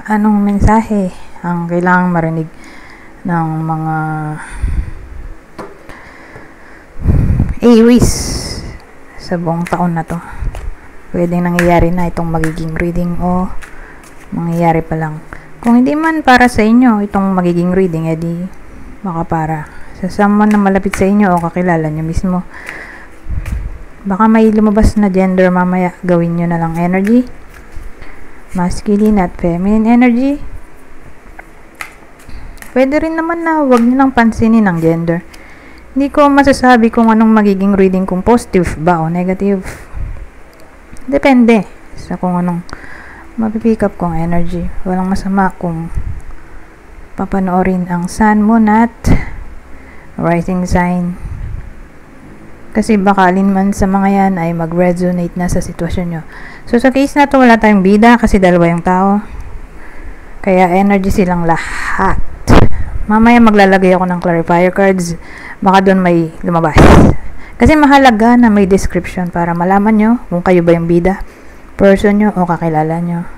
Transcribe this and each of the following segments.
Anong mensahe ang kailangang marinig ng mga Aries sa buong taon na to? Pwedeng nangyayari na itong magiging reading o mangyayari pa lang. Kung hindi man para sa inyo itong magiging reading, edi baka para sa someone na malapit sa inyo o kakilala nyo mismo. Baka may lumabas na gender mamaya, gawin nyo na lang energy. Masculine at feminine energy. Pwede rin naman na wag nyo lang pansinin ang gender. Hindi ko masasabi kung anong magiging reading, kung positive ba o negative. Depende sa kung anong mapipick up kong energy. Walang masama kung papanoorin ang sun, moon at rising sign. Kasi baka alinman sa mga yan ay mag-resonate na sa sitwasyon nyo. So sa case na to, wala tayong bida kasi dalawa yung tao. Kaya energy silang lahat. Mamaya maglalagay ako ng clarifier cards. Baka doon may lumabas. Kasi mahalaga na may description para malaman nyo kung kayo ba yung bida, person nyo o kakilala nyo.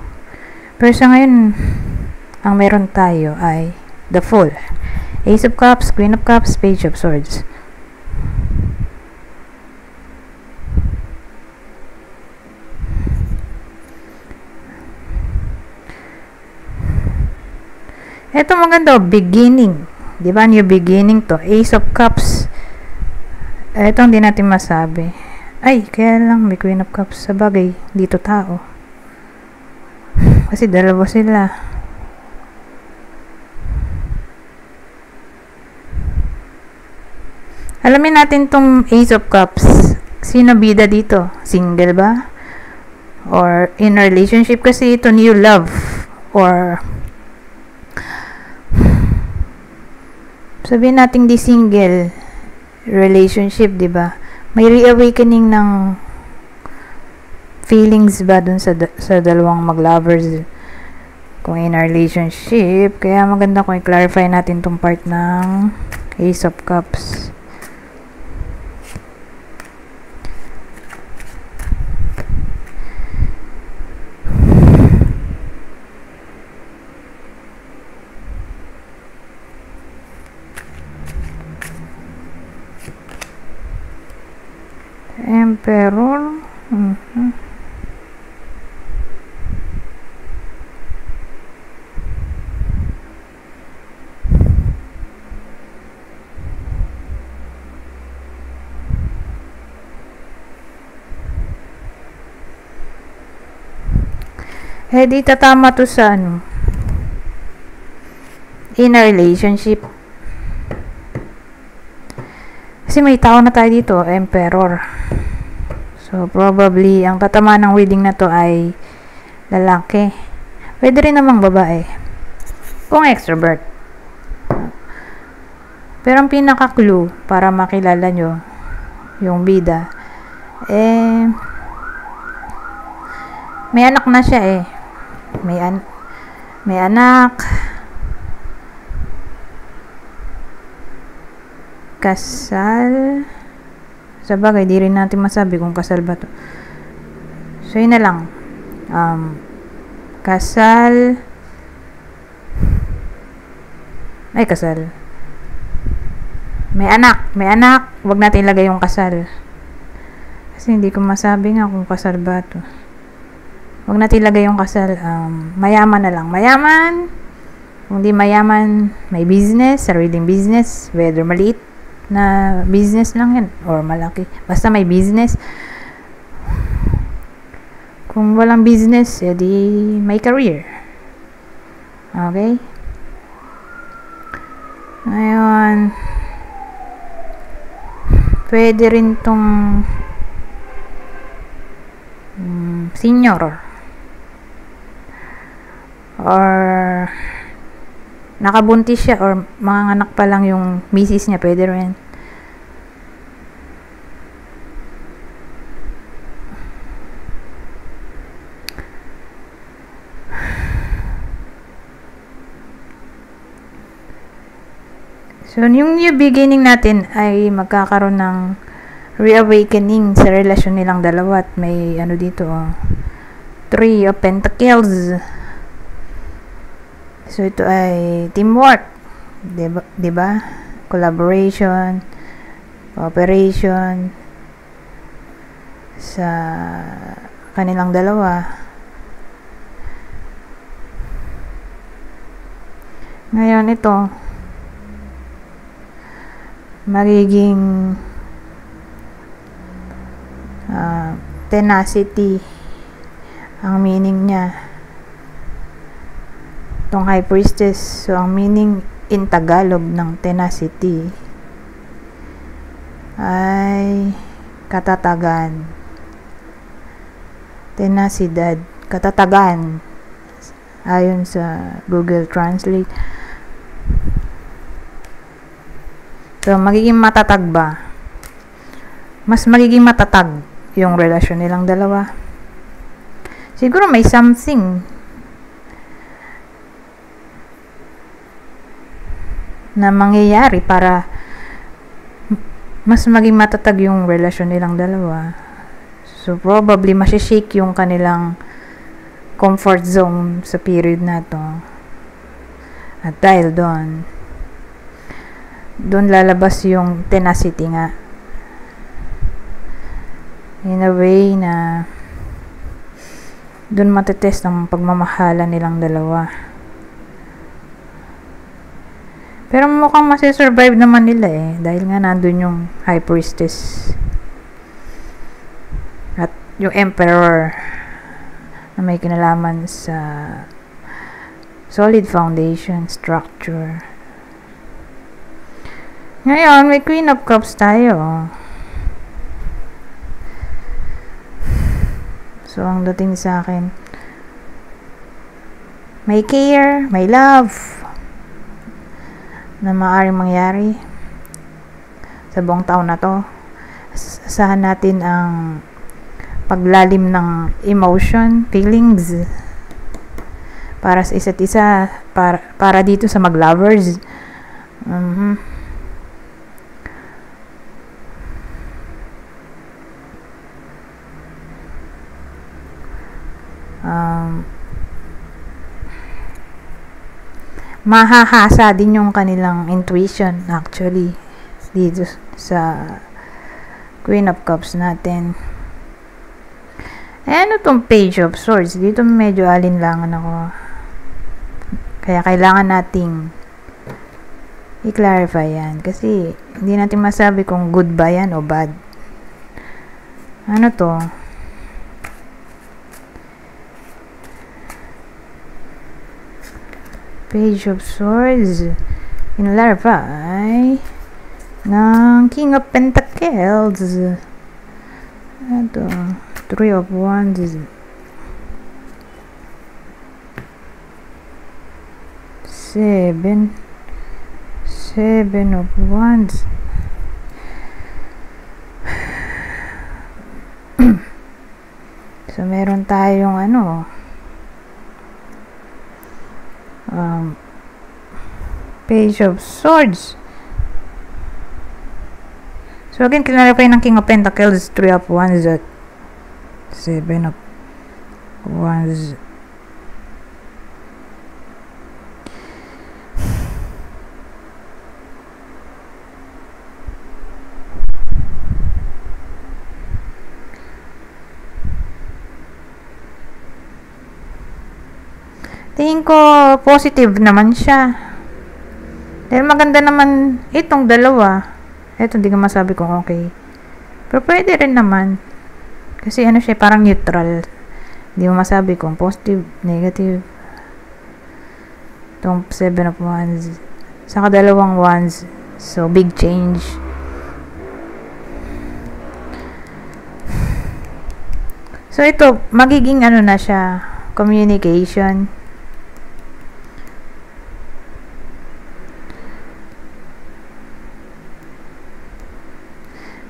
Pero sa ngayon, ang meron tayo ay the Fool, Ace of Cups, Queen of Cups, Page of Swords. Ito maganda, beginning. Di ba, new beginning to. Ace of Cups. Ito hindi natin masabi. Ay, kaya lang may Queen of Cups. Sa bagay, dito tao. Kasi dalawa sila. Alamin natin tong Ace of Cups. Sino bida dito? Single ba? Or in a relationship? Kasi ito new love. Or sabihin natin di single relationship, di ba? May reawakening ng feelings ba dun sa dalawang mag-lovers kung in a relationship. Kaya maganda kung i-clarify natin tong part ng Ace of Cups. Emperor. Di tatama to sa ano, in a relationship. Kasi may tao na tayo dito, Emperor. So, probably, ang tatama ng reading na to ay lalaki. Pwede rin namang babae. Kung extrovert. Pero ang pinaka-clue para makilala nyo yung bida, may anak na siya may anak. Kasal. Sa bagay, di rin natin masabi kung kasal ba to. So, yun na lang. Kasal. Ay, kasal. May anak. Wag natin ilagay yung kasal. Kasi hindi ko masabi nga kung kasal ba to. Wag natin ilagay yung kasal. Mayaman na lang. Mayaman. Kung di mayaman, may business, sariling business, whether maliit na business lang yan or malaki, basta may business. Kung walang business, edi may career. Okay? Ngayon, pwede rin tong senior or nakabuntis siya or mga anak pa lang yung misis niya, pwede rin. So, yung new beginning natin ay magkakaroon ng reawakening sa relasyon nilang dalawa. At may ano dito, Three of Pentacles. So ito ay teamwork, diba? Collaboration, cooperation sa kanilang dalawa. Ngayon ito magiging tenacity ang meaning niya, itong High Priestess. So ang meaning in Tagalog ng tenacity ay katatagan, tenacidad, katatagan ayon sa Google Translate. So magiging matatag ba? Mas magiging matatag yung relasyon nilang dalawa. Siguro may something na mangyayari para mas maging matatag yung relasyon nilang dalawa. So probably masishake yung kanilang comfort zone sa period na to. At dahil doon lalabas yung tenacity nga. In a way na doon matetest ang pagmamahala nilang dalawa. Pero mukhang masisurvive naman nila dahil nga nandun yung High Priestess at yung Emperor na may kinalaman sa solid foundation structure. Ngayon may Queen of Cups tayo. So ang dating sa akin, may care, may love na maaaring mangyari sa buong taon na to. Asahan natin ang paglalim ng emotion, feelings para sa isa't isa, para dito sa mag-lovers. Mahahasa din yung kanilang intuition actually dito sa Queen of Cups natin. Ano tong Page of Swords? Dito medyo alinlangan ako. Kaya kailangan nating i-clarify yan. Kasi hindi natin masabi kung good ba yan o bad. Ano to? Page of Swords inlarify ng King of Pentacles. Ito, Three of Wands, Seven of Wands. So meron tayong Page of Swords. So again, kinarapay ng King of Pentacles, Three of Wands at Seven of Wands. Tingin ko positive naman siya. Dahil maganda naman itong dalawa. Ito hindi ko masabi kung okay. Pero pwede rin naman. Kasi siya parang neutral. Hindi mo masabi kung positive, negative. Itong Seven of Wands. Saka dalawang Wands. So big change. So ito, magiging na siya, communication.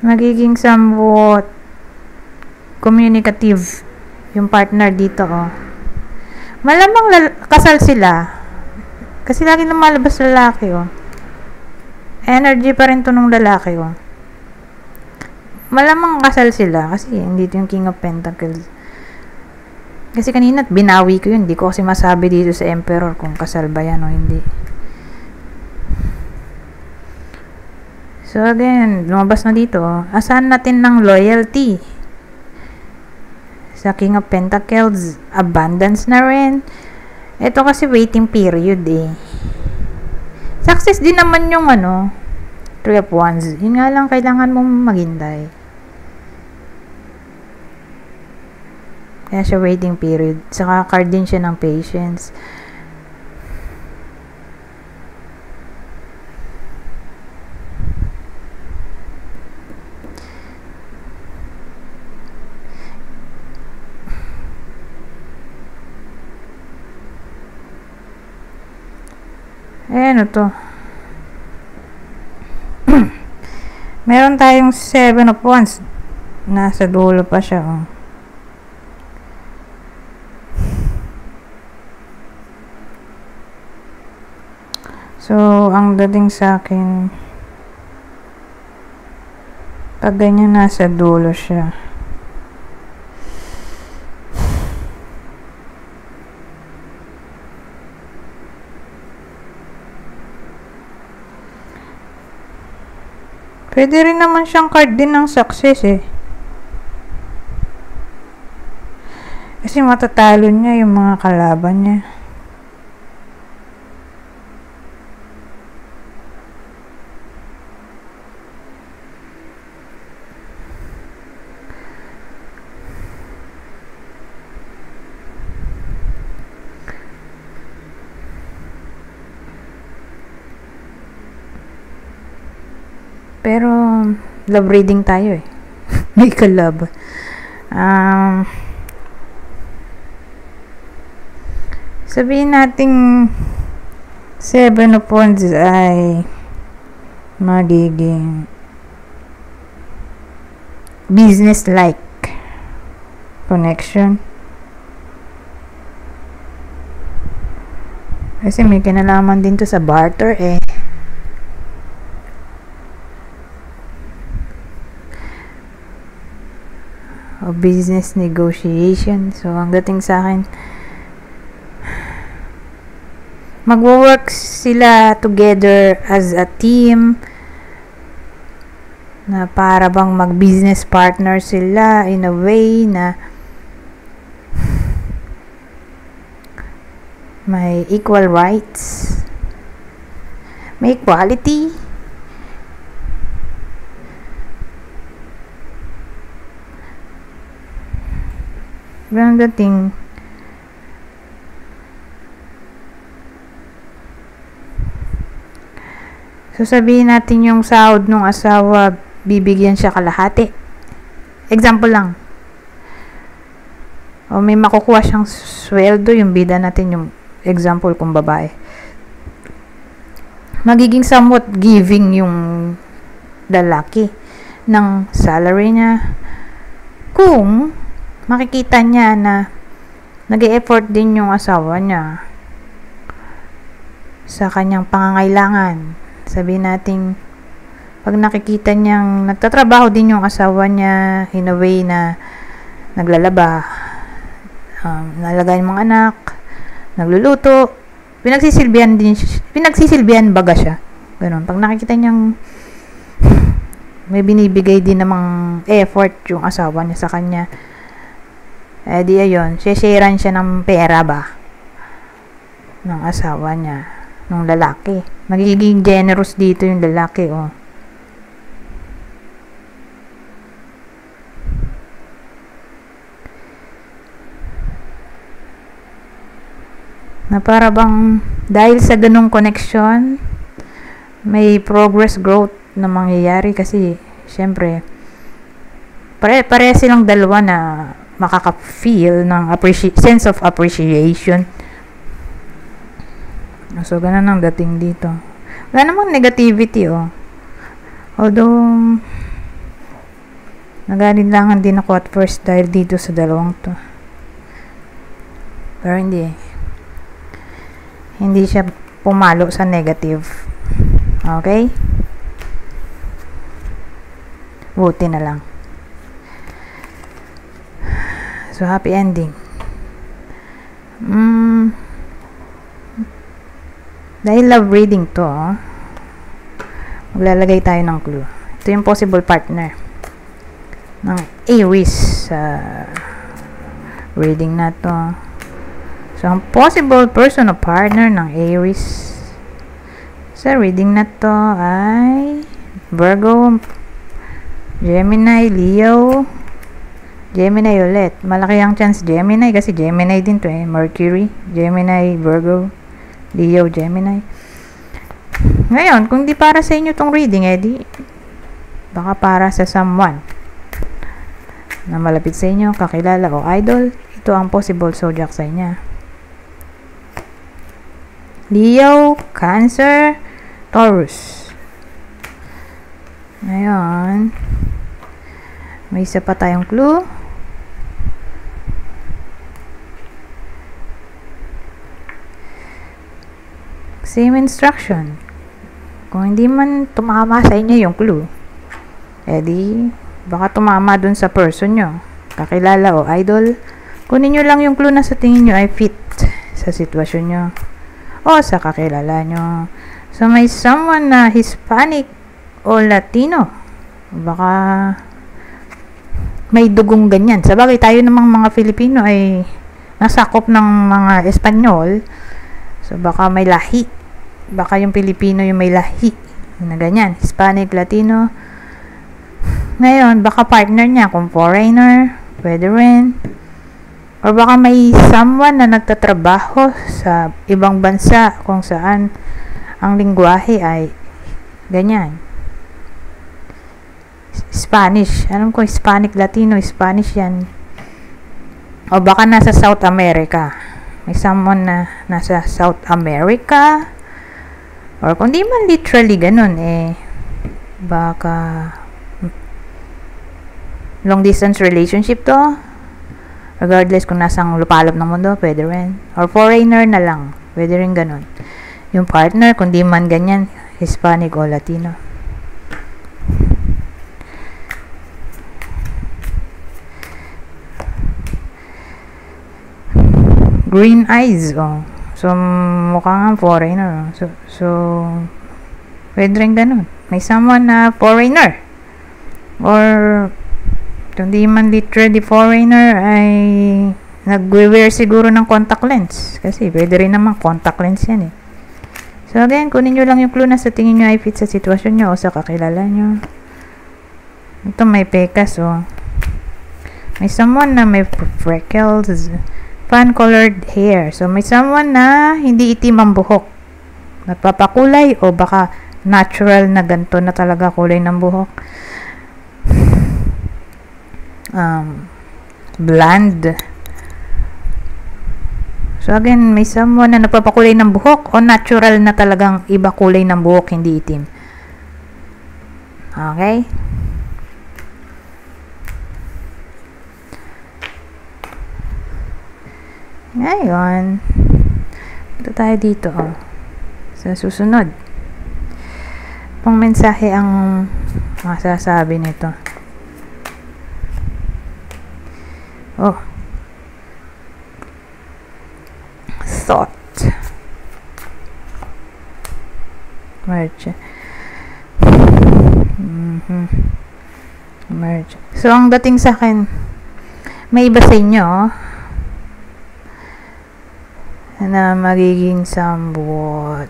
Magiging somewhat communicative yung partner dito, Malamang kasal sila. Kasi lagi lumalabas lalaki, Energy pa rin to nung lalaki, Malamang kasal sila kasi dito yung King of Pentacles. Kasi kanina binawi ko yun. Hindi ko kasi masabi dito sa Emperor kung kasal ba yan o hindi. So again, lumabas na dito. Asahan natin ng loyalty. Sa King of Pentacles, abundance na rin. Ito kasi waiting period eh. Success din naman yung Three of Wands. Yun nga lang, kailangan mong maghintay. Kaya siya waiting period. Saka card din siya ng patience. Ano to? Meron tayong 7 of Wands. Nasa dulo pa siya, oh. So, ang dating sa akin, pag ganyan nasa dulo siya, pwede rin naman siyang card din ng success eh. Kasi matatalo niya yung mga kalaban niya. Pero, love reading tayo eh. May kalab. Sabihin nating 7 of Wands ay magiging business-like connection. Kasi may kinalaman din to sa barter eh. O business negotiation. So, ang dating sa akin, magwo-work sila together as a team na para bang mag-business partner sila in a way na may equal rights, may equality. Ang dating so sabihin natin yung sahod ng asawa, bibigyan siya kalahati. Example lang. O may makukuha siyang sweldo, yung bida natin, yung example kung babae. Magiging somewhat giving yung lalaki ng salary niya. Kung makikita niya na nag-e-effort din yung asawa niya sa kanyang pangangailangan. Sabihin natin, pag nakikita niyang nagtatrabaho din yung asawa niya in a way na naglalaba, nalagay ng mga anak, nagluluto, pinagsisilbihan baga siya. Ganun. Pag nakikita niyang may binibigay din namang effort yung asawa niya sa kanya, di ayun, sharean siya ng pera ba ng asawa niya, ng lalaki. Magiging generous dito yung lalaki, oh. Na para bang dahil sa ganung connection, may progress, growth na mangyayari kasi syempre pare silang dalawa na makaka-feel ng sense of appreciation. So, ganun ang dating dito. Wala namang negativity, oh. Although, nag-alinlangan din ako at first dahil dito sa dalawang to. Pero hindi. Hindi siya pumalo sa negative. Okay? Buti na lang. So, happy ending. Dahil love reading to, maglalagay tayo ng clue. Ito yung possible partner ng Aries sa reading na to. So, ang possible person o partner ng Aries sa reading na to ay Virgo, Gemini, Leo, Gemini ulit. Malaki ang chance Gemini kasi Gemini din to Mercury, Gemini, Virgo, Leo, Gemini. Ngayon, kung di para sa inyo tong reading, di baka para sa someone na malapit sa inyo, kakilala o idol. Ito ang possible zodiac sign niya. Leo, Cancer, Taurus. Ngayon, may isa pa tayong clue. Same instruction. Kung hindi man tumama sa inyo yung clue, di baka tumama dun sa person nyo, kakilala o idol. Kunin nyo lang yung clue na sa tingin nyo ay fit sa sitwasyon nyo o sa kakilala nyo. So, may someone na Hispanic o Latino. Baka may dugong ganyan. Sabagay, tayo namang mga Filipino ay nasakop ng mga Espanyol. So, baka may lahi. Baka yung Pilipino yung may lahi na ganyan. Hispanic, Latino. Ngayon, baka partner niya kung foreigner, pwede rin. Or baka may someone na nagtatrabaho sa ibang bansa kung saan ang lingwahe ay ganyan. Spanish. Alam ko, Hispanic, Latino, Spanish yan. O baka nasa South America. May someone na nasa South America. Or kung di man literally ganun, baka long distance relationship to. Regardless kung nasang lupalop ng mundo, pwede rin. Or foreigner na lang, pwede rin ganun. Yung partner, kung di man ganyan, Hispanic o Latino. Green eyes, So, mukhang foreigner. So, pwede rin ganun. May someone na foreigner. Or, kung di man literally foreigner, ay nag-wear siguro ng contact lens. Kasi, pwede rin naman contact lens yan So, again, kunin nyo lang yung clue na sa tingin nyo ay fit sa sitwasyon nyo o sa kakilala nyo. Ito, may pekas, May someone na may freckles, fan-colored hair. So, may someone na hindi itim ang buhok. Nagpapakulay o baka natural na ganito na talaga kulay ng buhok. Blonde. So, again, may someone na nagpapakulay ng buhok o natural na talagang iba kulay ng buhok, hindi itim. Okay? Ngayon, ito tayo dito, sa susunod. Pang mensahe ang masasabi nito. Thought. Merge. Merge. So, ang dating sa akin, may iba sa inyo, na magiging somewhat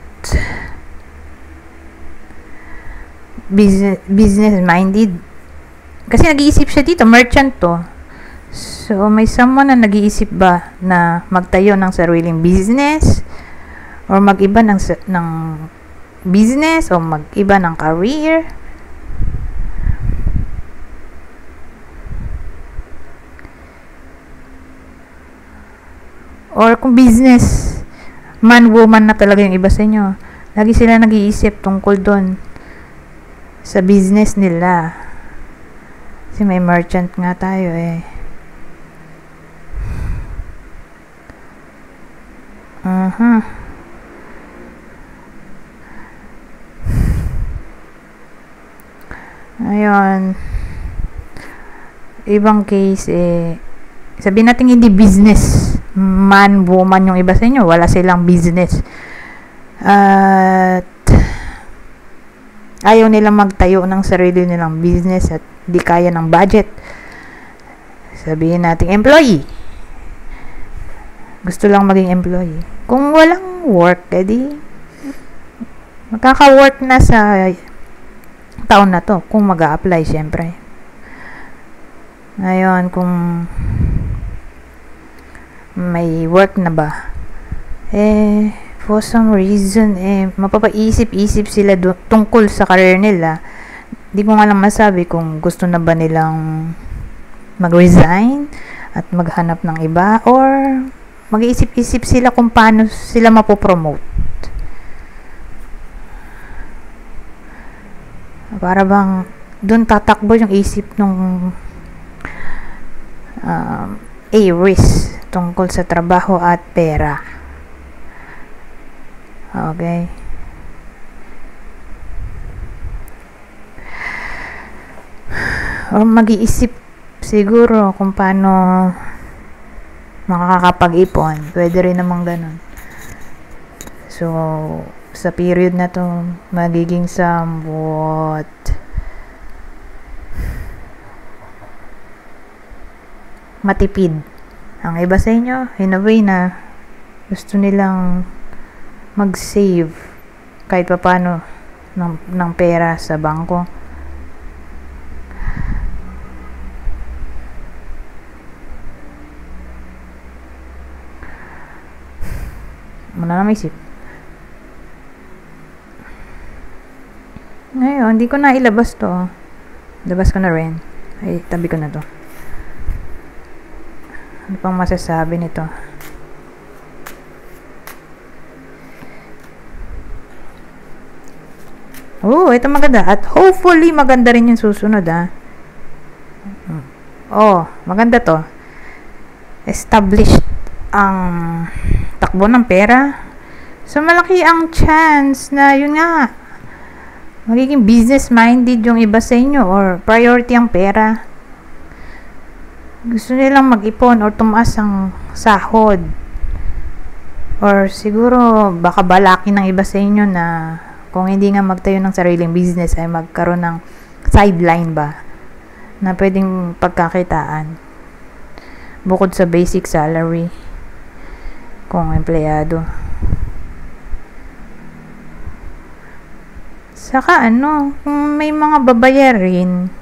business minded kasi nag-iisip siya dito, merchant to. So may someone na nag-iisip ba na magtayo ng sariling business or mag-iba ng business o mag-iba ng career. Or kung business, man, woman na talaga yung iba sa inyo. Lagi sila nag-iisip tungkol doon sa business nila. Kasi may merchant nga tayo Ayun. Ibang case, sabihin natin hindi business man, woman yung iba sa inyo, wala silang business. At ayaw nilang magtayo ng sarili nilang business at di kaya ng budget. Sabihin natin employee. Gusto lang maging employee. Kung walang work, edi makaka-work na sa taon na to kung mag-a-apply syempre. Ngayon, kung may work na ba, for some reason, mapapaisip-isip sila tungkol sa career nila. Di ko nga lang masabi kung gusto na ba nilang mag-resign at maghanap ng iba, or mag-iisip-isip sila kung paano sila mapopromote. Para bang doon tatakbo yung isip nung Aries tungkol sa trabaho at pera. Okay. Or mag-iisip siguro kung paano makakapag-ipon. Pwede rin namang ganun. So, sa period na to, magiging somewhat matipid. Ang iba sa inyo, in a way na gusto nilang mag-save kahit pa paano ng pera sa bangko. Muna na maisip. Ngayon, hindi ko na ilabas to. Labas ko na rin. Ay, tabi ko na to. Ano pang masasabi nito? Oh, ito maganda. At hopefully, maganda rin yung susunod, ha. Oh, maganda to. Established ang takbo ng pera. So, malaki ang chance na, yun nga, magiging business-minded yung iba sa inyo, or priority ang pera. Gusto nilang mag-ipon or tumaas ang sahod. Or siguro, baka balaki ng iba sa inyo na kung hindi nga magtayo ng sariling business ay magkaroon ng sideline ba na pwedeng pagkakitaan bukod sa basic salary kung empleyado. Saka kung may mga babayarin,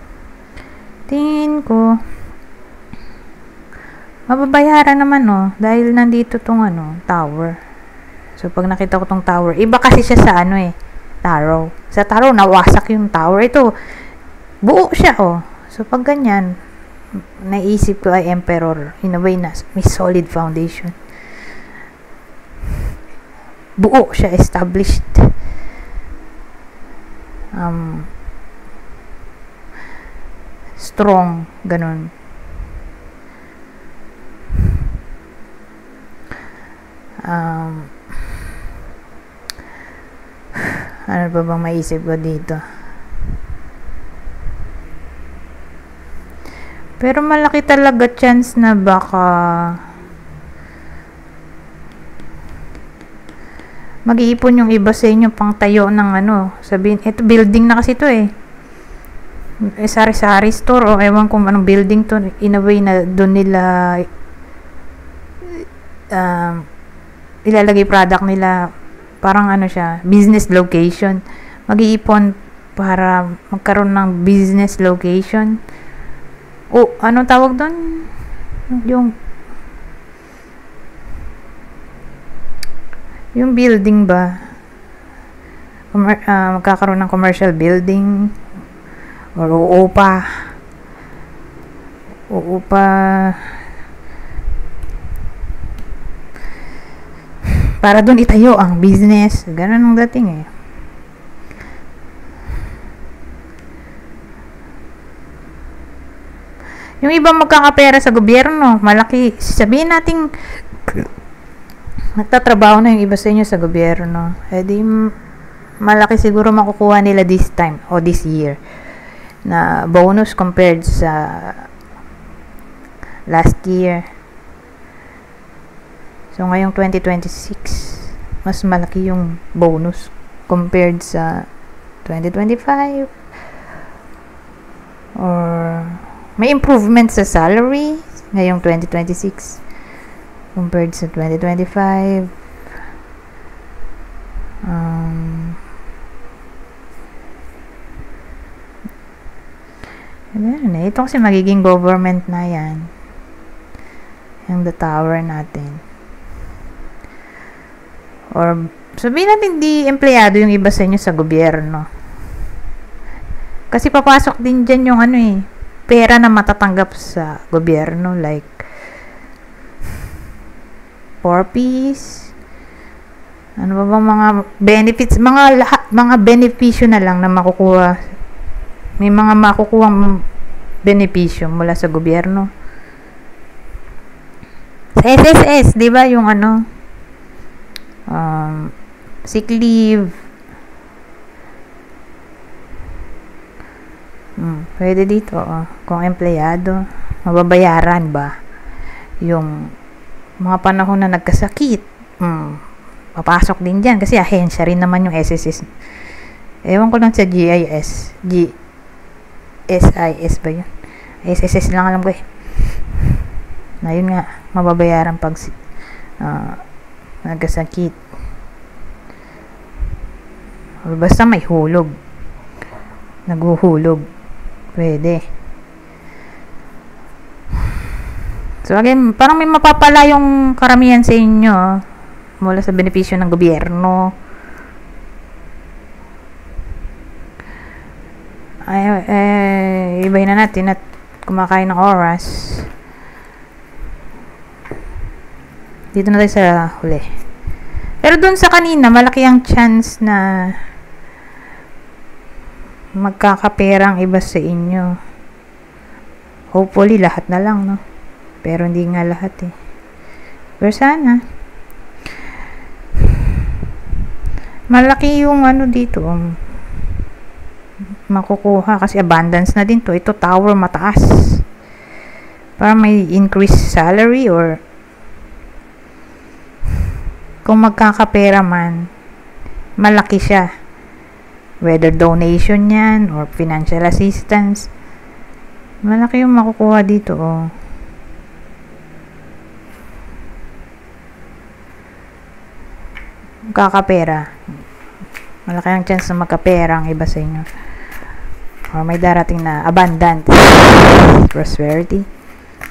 tingin ko mababayaran naman dahil nandito tong tower. So pag nakita ko tong tower, iba kasi siya sa tarot. Sa tarot nawasak yung tower. Ito buo siya So pag ganyan, naisip ko ay emperor, in a way na may solid foundation. Buo siya, established. Strong, ganun. Ano ba bang maisip ko dito? Pero malaki talaga chance na baka mag-iipon yung iba sa inyo pang tayo ng sabihin, ito building na kasi ito sari-sari store ewan kung anong building to, in a way na doon nila ilalagay product nila, parang siya, business location. Mag-iipon para magkaroon ng business location. Anong tawag doon? Yung building ba? Magkakaroon ng commercial building or uupa para doon itayo ang business. Ganun ang dating Yung iba magkakapera sa gobyerno, malaki. Sabihin natin nagtatrabaho na yung iba sa inyo sa gobyerno. Di malaki siguro makukuha nila this time o this year na bonus compared sa last year. So, ngayong 2026, mas malaki yung bonus compared sa 2025. Or, may improvement sa salary ngayong 2026 compared sa 2025. Ito kasi magiging government na yan. Yung the tower natin. Or, sabihin natin di empleyado yung iba sa inyo sa gobyerno. Kasi papasok din dyan yung pera na matatanggap sa gobyerno. Like, 4Ps. Ano ba bang mga benefits? Mga benepisyo na lang na makukuha. May mga makukuhang benepisyo mula sa gobyerno. Sa SSS, di ba yung sick leave. Pwede dito, kung empleyado, mababayaran ba yung mga panahon na nagkasakit. Papasok din dyan kasi ahensya rin naman yung SSS. Ewan ko lang sa SIS ba yun? SSS lang alam ko na yun nga, mababayaran pag nagkasakit. O basta may hulog. Naghuhulog. Pwede. So again, parang may mapapala yung karamihan sa inyo mula sa benepisyo ng gobyerno. Ibahin na natin at kumakain ng oras. Dito na tayo sa huli. Pero dun sa kanina, malaki ang chance na magkakaperang iba sa inyo. Hopefully, lahat na lang, no? Pero hindi nga lahat, eh. Pero sana. Malaki yung dito, makukuha. Kasi abundance na din to. Ito, tower, mataas. Para may increased salary or kung magkakapera man, malaki siya. Whether donation yan or financial assistance, malaki yung makukuha dito, Magkakapera. Malaki ang chance na magkapera ang iba sa inyo. Or may darating na abundance, prosperity.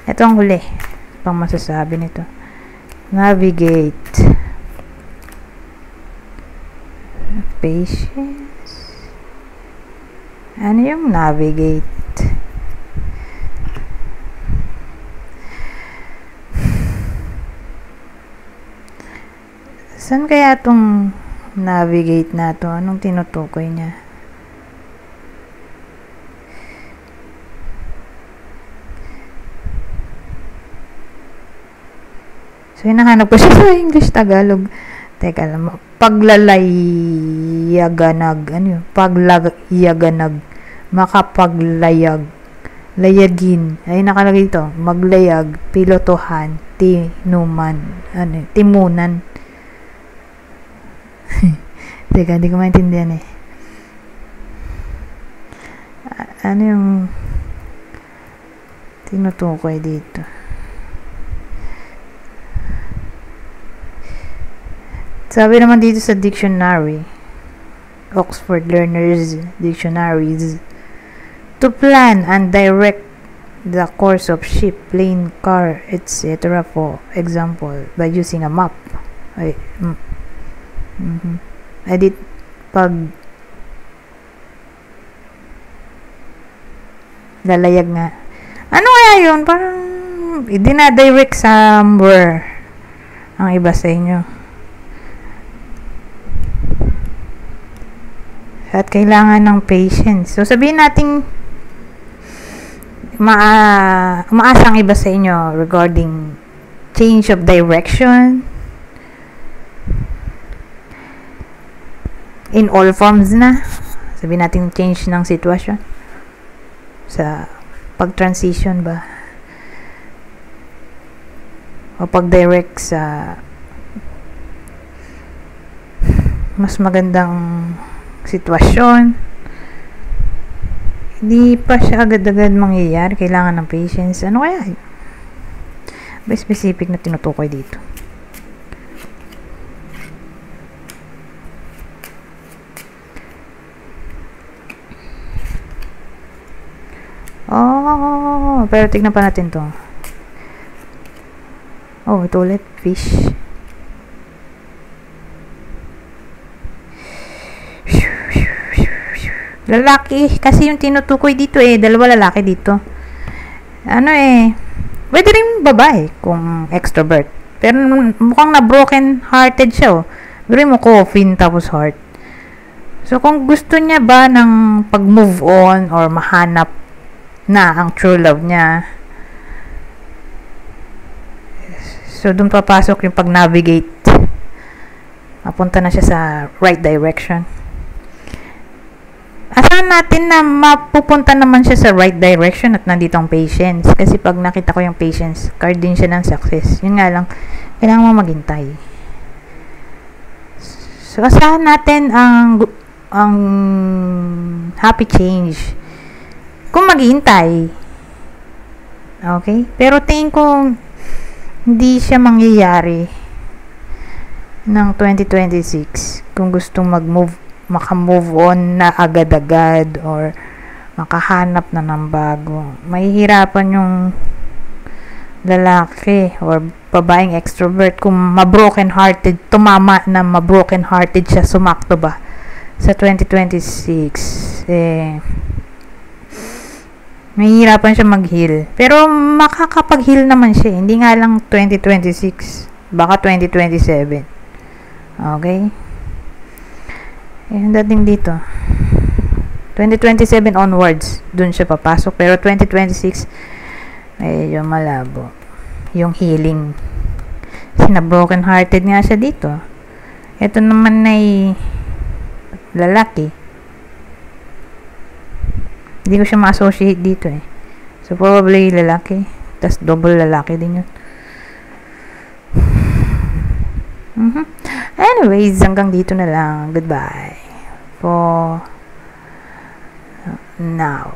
Ito ang huli. Pang masasabi nito. Navigate. Patience. Ano yung navigate? Saan kaya itong navigate na to? Anong tinutukoy niya? So, hinahanap ko siya sa English, Tagalog. Teka lang, paglalayaganag. Ano yun? Paglayaganag. Makapaglayag. Layagin. Ay, nakalagay ito. Maglayag. Pilotohan. Tinuman. Timunan. Teka, hindi ko maintindihan eh. Ano yung tinutukoy dito? Sabi naman dito sa dictionary, Oxford Learners Dictionaries, to plan and direct the course of ship, plane, car, etc. for example, by using a map. Ay, edit pag lalayag nga. Ano kaya yun? Parang dinadirect somewhere ang iba sa inyo. At kailangan ng patience. So, sabihin natin umaasa ang iba sa inyo regarding change of direction in all forms na. Sabihin natin change ng sitwasyon sa pag-transition ba. o pag-direct sa mas magandang sitwasyon. Hindi pa siya agad-agad mangyayari. Kailangan ng patience. Ano kaya? Ba specific na tinutukoy dito? Oh, pero tignan pa natin to. Oh, ito ulit. Fish. Lalaki. Kasi yung tinutukoy dito dalawa lalaki dito. Ano pwede rin babae kung extrovert. Pero mukhang na broken hearted siya Pero mo coffin tapos heart. So kung gusto niya ba ng pag-move on or mahanap na ang true love niya, so doon papasok yung pag-navigate. Mapunta na siya sa right direction. Asahan natin na mapupunta naman siya sa right direction at nandito ang patience. Kasi pag nakita ko yung patience, card din siya ng success. Yun nga lang, kailangan mo maghintay. So, asahan natin ang happy change kung maghihintay. Okay? Pero tingin ko hindi siya mangyayari ng 2026 kung gustong maka-move on na agad-agad or makahanap na ng bago. Mahihirapan yung lalaki or babaeng extrovert kung ma-broken hearted, tumama na ma-broken hearted siya, sumakto ba sa 2026 mahihirapan siya mag-heal. Pero makakapag-heal naman siya. Hindi nga lang 2026. Baka 2027. Okay? Yung dating dito. 2027 onwards, dun siya papasok. Pero 2026, medyo malabo. Yung healing. Kasi na-broken hearted nga siya dito. Ito naman ay lalaki. Hindi ko siya ma-associate dito So, probably lalaki. Tas double lalaki din yun. Anyways, hanggang dito na lang. Goodbye. For now.